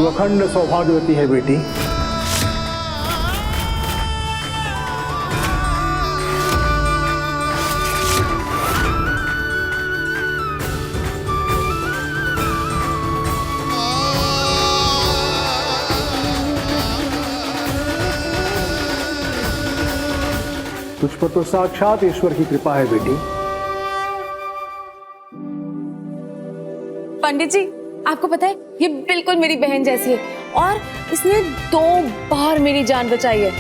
तू अखंड सौभाग्यवती है बेटी। तुझ पर तो साक्षात ईश्वर की कृपा है बेटी। पंडित जी, आपको पता है ये बिल्कुल मेरी बहन जैसी है और इसने 2 बार मेरी जान बचाई है।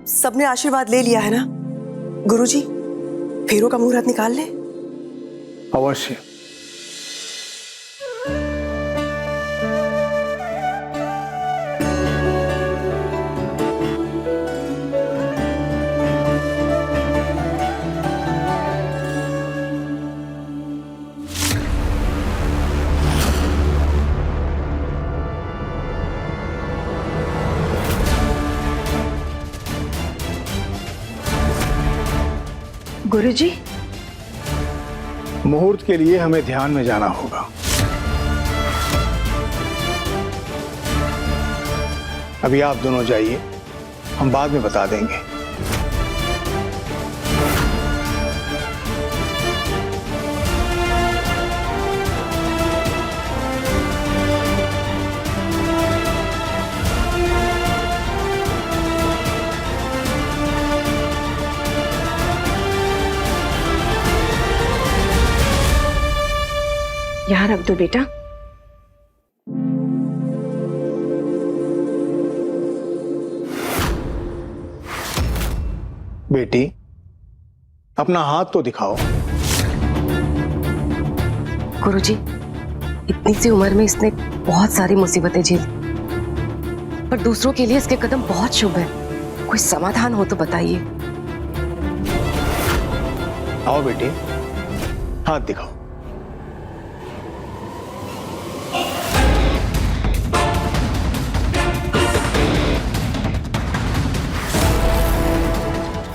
सबने आशीर्वाद ले लिया है ना? गुरुजी, फेरों का मुहूर्त निकाल ले। अवश्य। गुरुजी, मुहूर्त के लिए हमें ध्यान में जाना होगा। अभी आप दोनों जाइए, हम बाद में बता देंगे। यहाँ रख दो बेटा। बेटी, अपना हाथ तो दिखाओ। गुरुजी, इतनी सी उम्र में इसने बहुत सारी मुसीबतें झेली, पर दूसरों के लिए इसके कदम बहुत शुभ है। कोई समाधान हो तो बताइए। आओ बेटी, हाथ दिखाओ।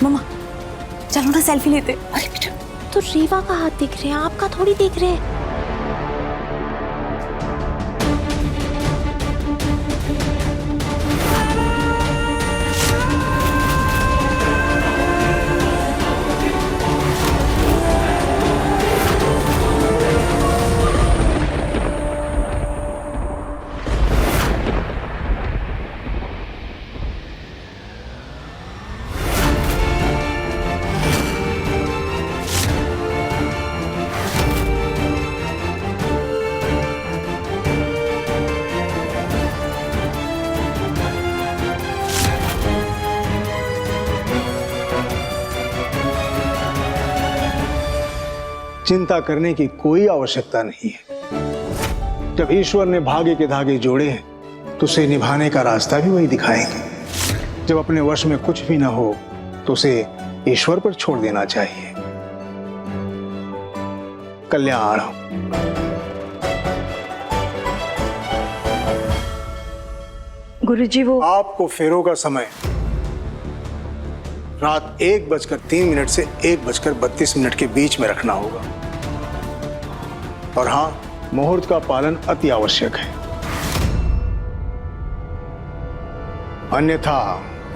मम्मा, चलो ना सेल्फी लेते। अरे बेटा, तो रीवा का हाथ दिख रहे हैं, आपका थोड़ी दिख रहे हैं। चिंता करने की कोई आवश्यकता नहीं है। जब ईश्वर ने भाग्य के धागे जोड़े हैं तो उसे निभाने का रास्ता भी वही दिखाएंगे। जब अपने वश में कुछ भी ना हो तो उसे ईश्वर पर छोड़ देना चाहिए। कल्याण। गुरुजी वो आपको फेरों का समय रात 1:03 से 1:32 के बीच में रखना होगा। और हां, मुहूर्त का पालन अति आवश्यक है, अन्यथा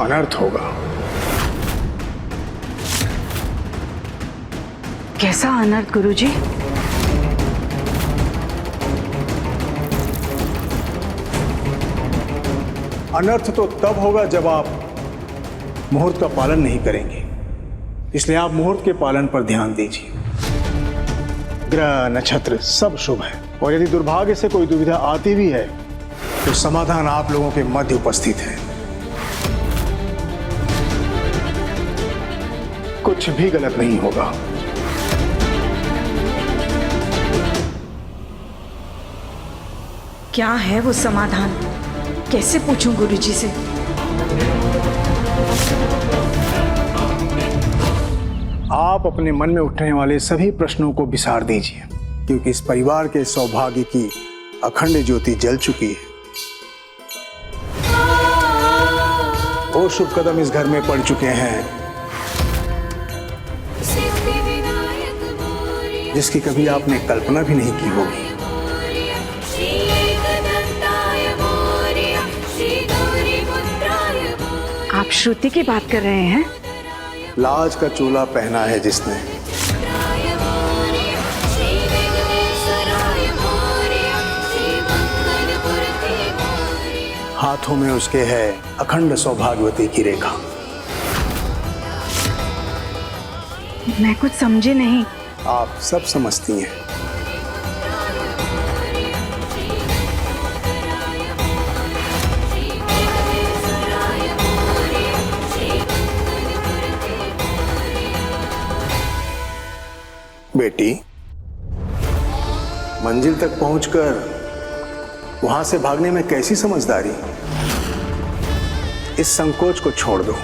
अनर्थ होगा। कैसा अनर्थ गुरुजी? अनर्थ तो तब होगा जब आप मुहूर्त का पालन नहीं करेंगे। इसलिए आप मुहूर्त के पालन पर ध्यान दीजिए। ग्रह नक्षत्र सब शुभ है और यदि दुर्भाग्य से कोई दुविधा आती भी है तो समाधान आप लोगों के मध्य उपस्थित है। कुछ भी गलत नहीं होगा। क्या है वो समाधान? कैसे पूछूं गुरुजी से? आप अपने मन में उठने वाले सभी प्रश्नों को विसार दीजिए, क्योंकि इस परिवार के सौभाग्य की अखंड ज्योति जल चुकी है। वो शुभ कदम इस घर में पड़ चुके हैं जिसकी कभी आपने कल्पना भी नहीं की होगी। आप श्रुति की बात कर रहे हैं? लाज का चोला पहना है जिसने, हाथों में उसके है अखंड सौभाग्यवती की रेखा। मैं कुछ समझे नहीं। आप सब समझती हैं। बेटी, मंजिल तक पहुंचकर वहां से भागने में कैसी समझदारी। इस संकोच को छोड़ दो।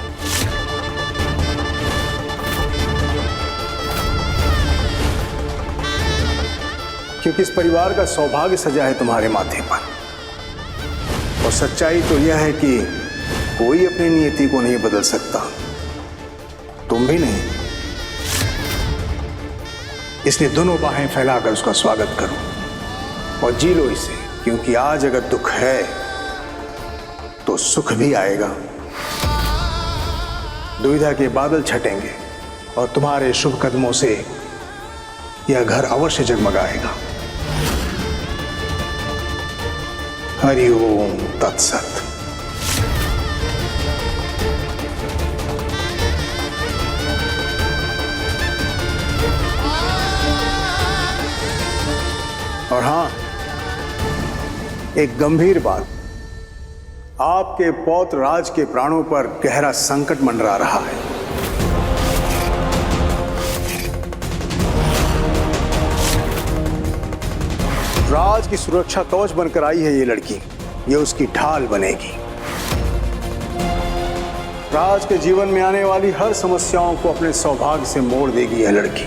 क्योंकि इस परिवार का सौभाग्य सजा है तुम्हारे माथे पर, और सच्चाई तो यह है कि कोई अपनी नियति को नहीं बदल सकता, तुम भी नहीं। इसलिए दोनों बाहें फैलाकर उसका स्वागत करो और जी लो इसे, क्योंकि आज अगर दुख है तो सुख भी आएगा। दुविधा के बादल छटेंगे और तुम्हारे शुभ कदमों से यह घर अवश्य जगमगाएगा। हरि ओम तत्सत। और हां, एक गंभीर बात, आपके पौत्र राज के प्राणों पर गहरा संकट मंडरा रहा है। राज की सुरक्षा कवच बनकर आई है ये लड़की, ये उसकी ढाल बनेगी। राज के जीवन में आने वाली हर समस्याओं को अपने सौभाग्य से मोड़ देगी यह लड़की।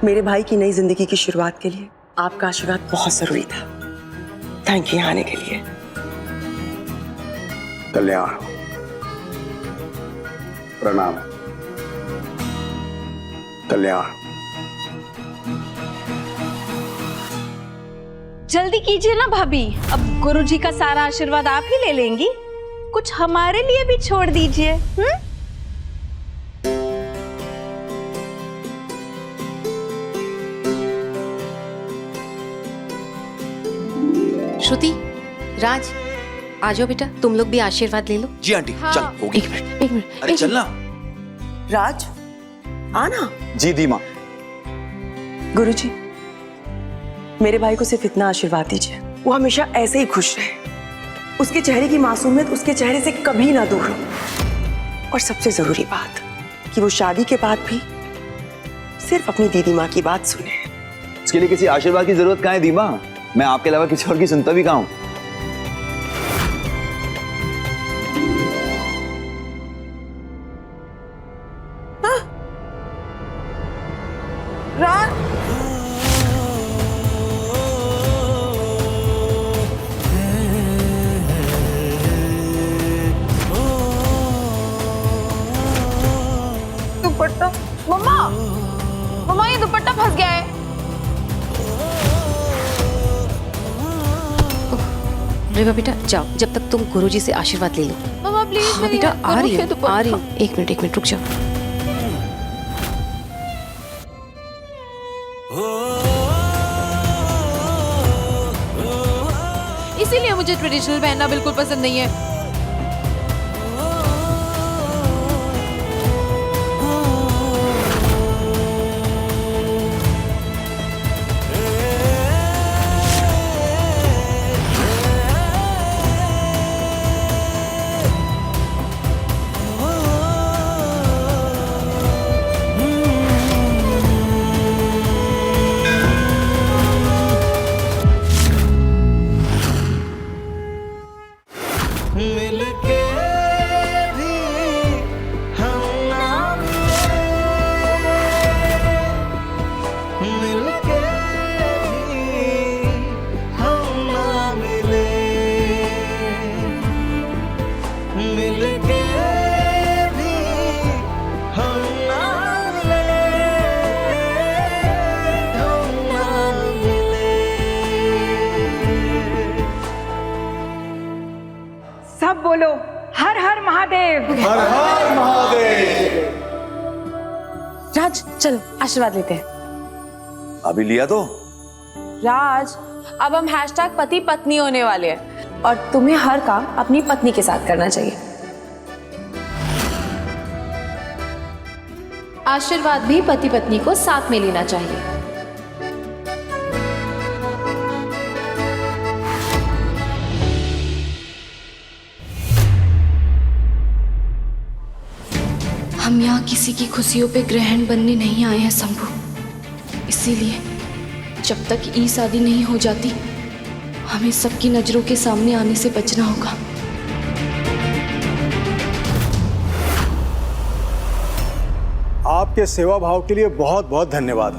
मेरे भाई की नई जिंदगी की शुरुआत के लिए आपका आशीर्वाद बहुत जरूरी था। थैंक यू यहाँ आने के लिए। कल्याण, प्रणाम। कल्याण, जल्दी कीजिए ना भाभी, अब गुरुजी का सारा आशीर्वाद आप ही ले लेंगी, कुछ हमारे लिए भी छोड़ दीजिए। श्रुति, राज, आ जाओ बेटा, तुम लोग भी आशीर्वाद ले लो। जी आंटी, चल होगी। एक मिनट। अरे चलना। राज, आना। जी दी माँ। गुरुजी, मेरे भाई को सिर्फ इतना आशीर्वाद दीजिए, वो हमेशा ऐसे ही खुश रहे, उसके चेहरे की मासूमियत उसके चेहरे से कभी ना दूर हो, और सबसे जरूरी बात कि वो शादी के बाद भी सिर्फ अपनी दीदी माँ की बात सुने। इसके लिए किसी आशीर्वाद की जरूरत कहाँ है दी माँ? मैं आपके अलावा किसी और की सुनता भी कहाँ हूँ। दुपट्टा, मम्मा, मम्मा ये दुपट्टा फंस गया है। रेवा बेटा जाओ, जब तक तुम गुरुजी से आशीर्वाद ले लो। मम्मा प्लीज। हाँ बेटा, आ रही हूँ। एक मिनट रुक जाओ। इसीलिए मुझे ट्रेडिशनल पहनना बिल्कुल पसंद नहीं है। बोलो, हर हर महादेव। हर हर महादेव। राज चलो आशीर्वाद लेते हैं। अभी लिया तो राज अब हम हैशटैग पति पत्नी होने वाले हैं और तुम्हें हर काम अपनी पत्नी के साथ करना चाहिए। आशीर्वाद भी पति पत्नी को साथ में लेना चाहिए। हम यहाँ किसी की खुशियों पे ग्रहण बनने नहीं आए हैं शंभू, इसीलिए जब तक ई शादी नहीं हो जाती हमें सबकी नजरों के सामने आने से बचना होगा। आपके सेवा भाव के लिए बहुत बहुत धन्यवाद।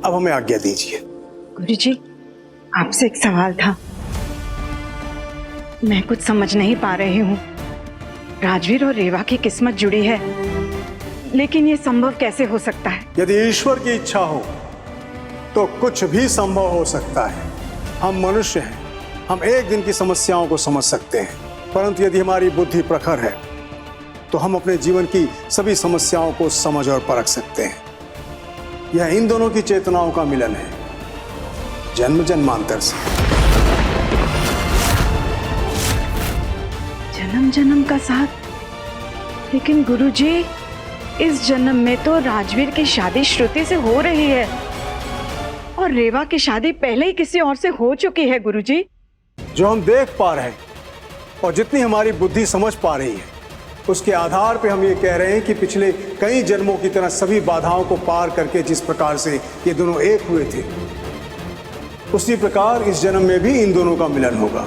अब हमें आज्ञा दीजिए। गुरुजी, आपसे एक सवाल था। मैं कुछ समझ नहीं पा रही हूँ। राजवीर और रेवा की किस्मत जुड़ी है, लेकिन ये संभव कैसे हो सकता है? यदि ईश्वर की इच्छा हो तो कुछ भी संभव हो सकता है। हम मनुष्य हैं, हम एक दिन की समस्याओं को समझ सकते हैं, परंतु यदि हमारी बुद्धि प्रखर है तो हम अपने जीवन की सभी समस्याओं को समझ और परख सकते हैं। यह इन दोनों की चेतनाओं का मिलन है, जन्म जन्मांतर से। जन्म जन्म का साथ, लेकिन गुरुजी इस जन्म में तो राजवीर की शादी श्रुति से हो रही है और रेवा की शादी पहले ही किसी और से हो चुकी है। गुरुजी, जो हम देख पा रहे हैं और जितनी हमारी बुद्धि समझ पा रही है, उसके आधार पे हम ये कह रहे हैं कि पिछले कई जन्मों की तरह सभी बाधाओं को पार करके जिस प्रकार से ये दोनों एक हुए थे, उसी प्रकार इस जन्म में भी इन दोनों का मिलन होगा।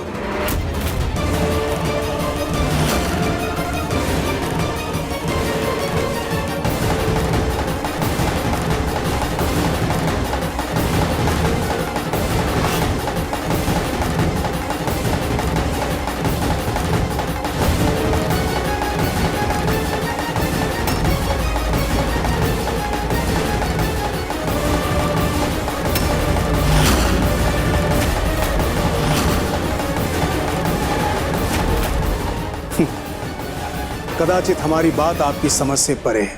कदाचित हमारी बात आपकी समझ से परे है,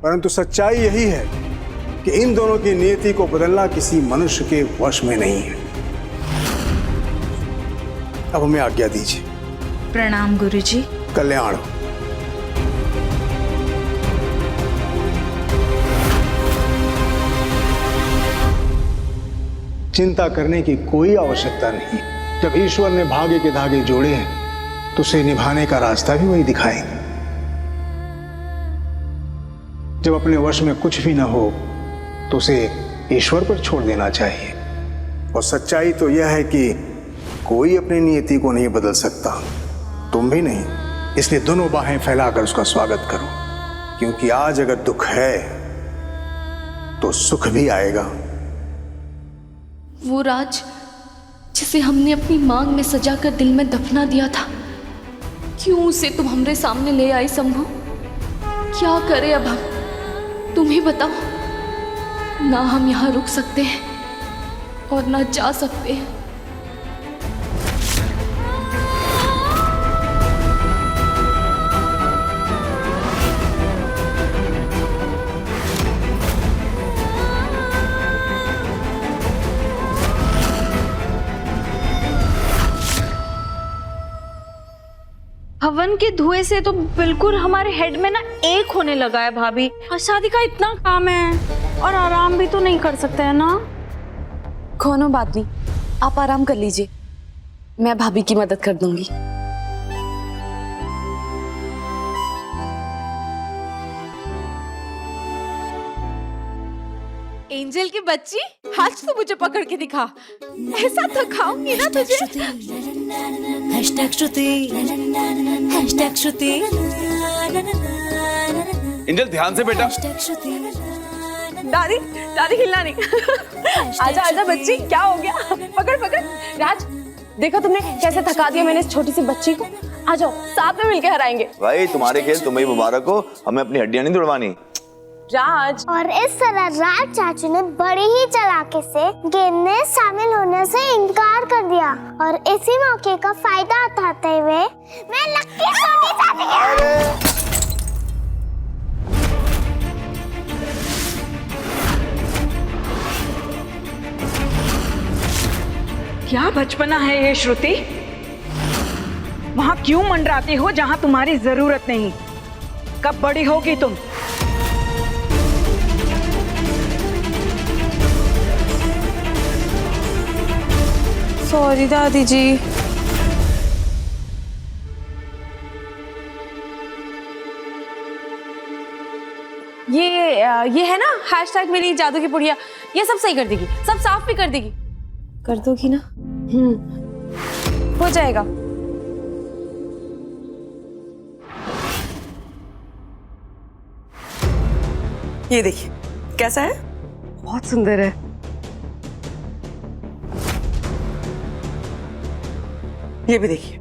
परंतु सच्चाई यही है कि इन दोनों की नियति को बदलना किसी मनुष्य के वश में नहीं है। अब हमें आज्ञा दीजिए। प्रणाम गुरुजी। कल्याण हो। चिंता करने की कोई आवश्यकता नहीं। जब ईश्वर ने भाग्य के धागे जोड़े हैं तो उसे निभाने का रास्ता भी वही दिखाएंगे। जब अपने वश में कुछ भी ना हो तो उसे ईश्वर पर छोड़ देना चाहिए। और सच्चाई तो यह है कि कोई अपनी नियति को नहीं बदल सकता, तुम भी नहीं। इसलिए दोनों बाहें फैलाकर उसका स्वागत करो, क्योंकि आज अगर दुख है तो सुख भी आएगा। वो राज जिसे हमने अपनी मांग में सजाकर दिल में दफना दिया था, क्यों उसे तुम हमरे सामने ले आई शंभू? क्या करें अब हम, तुम ही बताओ। ना हम यहाँ रुक सकते हैं और ना जा सकते हैं। हवन के धुएं से तो बिल्कुल हमारे हेड में ना एक होने लगा है भाभी। और शादी का इतना काम है और आराम भी तो नहीं कर सकते हैं ना। कोनो बात नहीं, आप आराम कर लीजिए, मैं भाभी की मदद कर दूंगी। एंजल की बच्ची, आज तो मुझे पकड़ के दिखा, ऐसा थकाऊंगी ना तुझे। हैशटैग श्रुति, हैशटैग श्रुति। एंजल ध्यान से बेटा। दादी दादी हिलना नहीं। आजा आजा बच्ची, क्या हो गया? पकड़ पकड़। राज देखो तुमने कैसे थका दिया मैंने इस छोटी सी बच्ची को। आ जाओ साथ में मिलके हराएंगे। भाई तुम्हारे खेल तुम्हें ही मुबारक हो, हमें अपनी हड्डियां नहीं तोड़वानी। राज। और इस तरह राज चाचू ने बड़ी ही चालाकी से गेम में शामिल होने से इनकार कर दिया और इसी मौके का फायदा उठाते हुए मैं लक्की सोनी चाहती हूँ। क्या बचपना है ये श्रुति? वहां क्यों मंडराती हो जहां तुम्हारी जरूरत नहीं? कब बड़ी होगी तुम? सॉरी दादी जी। ये है ना हैशटैग मेरी जादू की पुड़िया, ये सब सही कर देगी, सब साफ भी कर देगी। कर दोगी ना? हो जाएगा। ये देखिए कैसा है? बहुत सुंदर है। ये भी देखिए,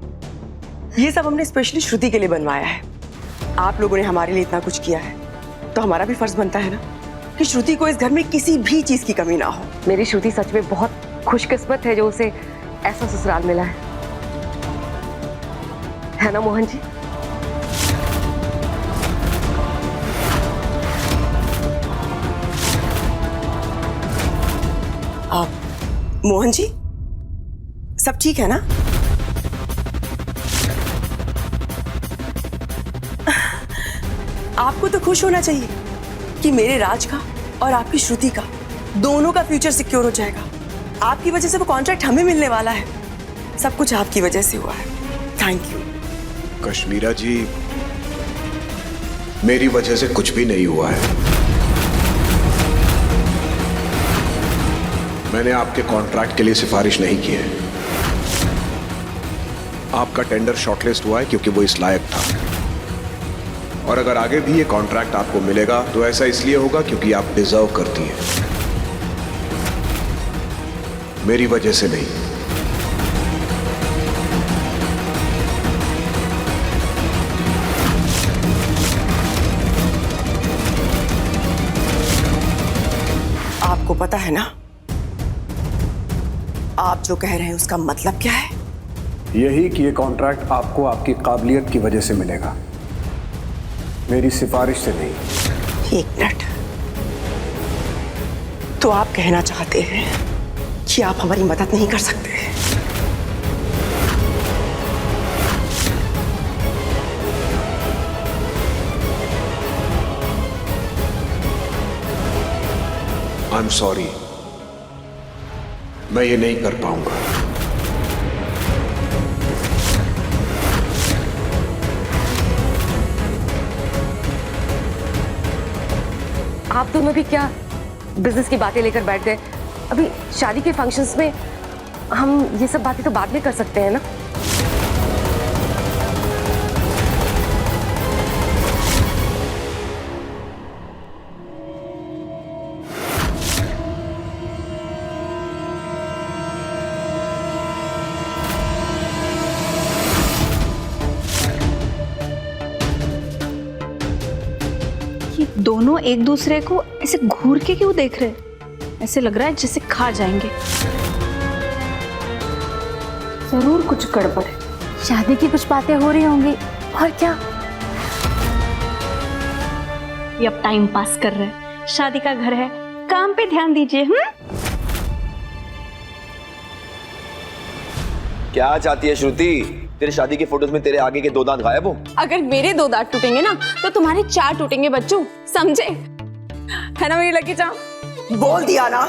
ये सब हमने स्पेशली श्रुति के लिए बनवाया है। आप लोगों ने हमारे लिए इतना कुछ किया है तो हमारा भी फर्ज बनता है ना कि श्रुति को इस घर में किसी भी चीज की कमी ना हो। मेरी श्रुति सच में बहुत खुशकिस्मत है जो उसे ऐसा ससुराल मिला है ना मोहन जी? आप मोहन जी सब ठीक है ना? आपको तो खुश होना चाहिए कि मेरे राज का और आपकी श्रुति का दोनों का फ्यूचर सिक्योर हो जाएगा। आपकी वजह से वो कॉन्ट्रैक्ट हमें मिलने वाला है। सब कुछ आपकी वजह से हुआ है। Thank you. कश्मीरा जी, मेरी वजह से कुछ भी नहीं हुआ है। मैंने आपके कॉन्ट्रैक्ट के लिए सिफारिश नहीं की है। आपका टेंडर शॉर्टलिस्ट हुआ है क्योंकि वो इस लायक था। और अगर आगे भी ये कॉन्ट्रैक्ट आपको मिलेगा तो ऐसा इसलिए होगा क्योंकि आप डिजर्व करती हैं, मेरी वजह से नहीं। आपको पता है ना आप जो कह रहे हैं उसका मतलब क्या है? यही कि ये कॉन्ट्रैक्ट आपको आपकी काबिलियत की वजह से मिलेगा, मेरी सिफारिश से नहीं। एक मिनट, तो आप कहना चाहते हैं कि आप हमारी मदद नहीं कर सकते? आई एम सॉरी, मैं ये नहीं कर पाऊंगा। आप दोनों भी क्या बिजनेस की बातें लेकर बैठ गए? अभी शादी के फंक्शंस में हम ये सब बातें तो बाद में कर सकते हैं ना? ये दोनों एक दूसरे को ऐसे घूर के क्यों देख रहे हैं? ऐसे लग रहा है जैसे खा जाएंगे। जरूर कुछ गड़बड़ है। शादी की कुछ बातें हो रही होंगी और क्या। ये अब टाइम पास कर रहे हैं, शादी का घर है, काम पे ध्यान दीजिए। क्या चाहती है श्रुति? तेरे शादी के फोटोज में तेरे आगे के 2 दांत गायब हो? अगर मेरे 2 दांत टूटेंगे ना तो तुम्हारे 4 टूटेंगे बच्चों, समझे? है ना मेरी लकी चाम? बोल दिया ना,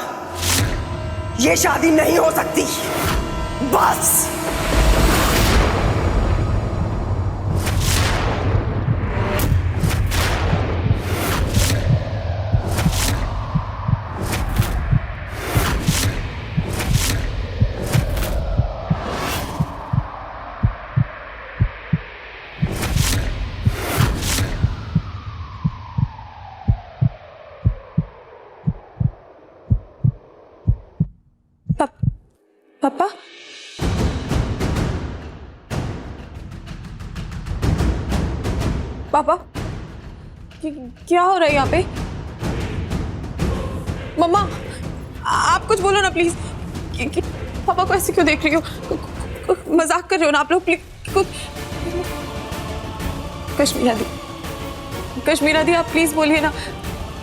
ये शादी नहीं हो सकती। बस पापा, पापा क्या हो रहा है यहाँ पे? मम्मा आप कुछ बोलो ना प्लीज। पापा को ऐसे क्यों देख रही हो? मजाक कर रहे हो ना आप लोग? प्लीज कश्मीरा दी आप प्लीज बोलिए ना,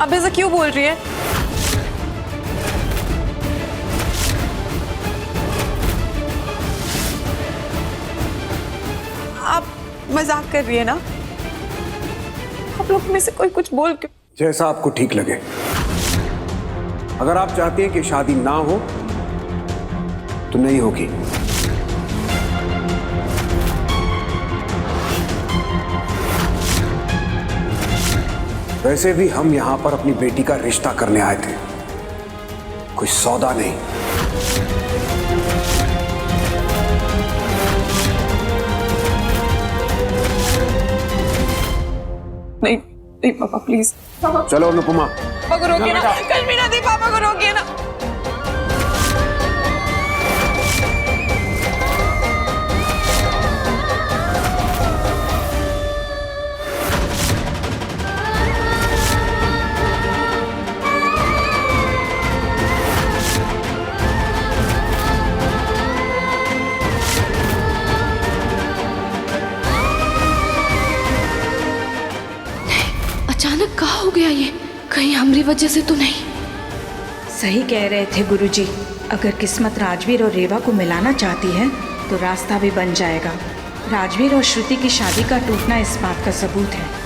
आप ऐसा क्यों बोल रही है? आप मजाक कर रही है ना? आप लोग में से कोई कुछ बोल के। जैसा आपको ठीक लगे। अगर आप चाहती हैं कि शादी ना हो तो नहीं होगी। वैसे भी हम यहां पर अपनी बेटी का रिश्ता करने आए थे, कोई सौदा नहीं। नहीं नहीं पापा प्लीज। चलो अनुपमा। पापा को रोकिए ना, कश्मीरा दी पापा को रोकिए ना। अचानक कहाँ हो गया ये? कहीं हमारी वजह से तो नहीं? सही कह रहे थे गुरुजी, अगर किस्मत राजवीर और रेवा को मिलाना चाहती है तो रास्ता भी बन जाएगा। राजवीर और श्रुति की शादी का टूटना इस बात का सबूत है।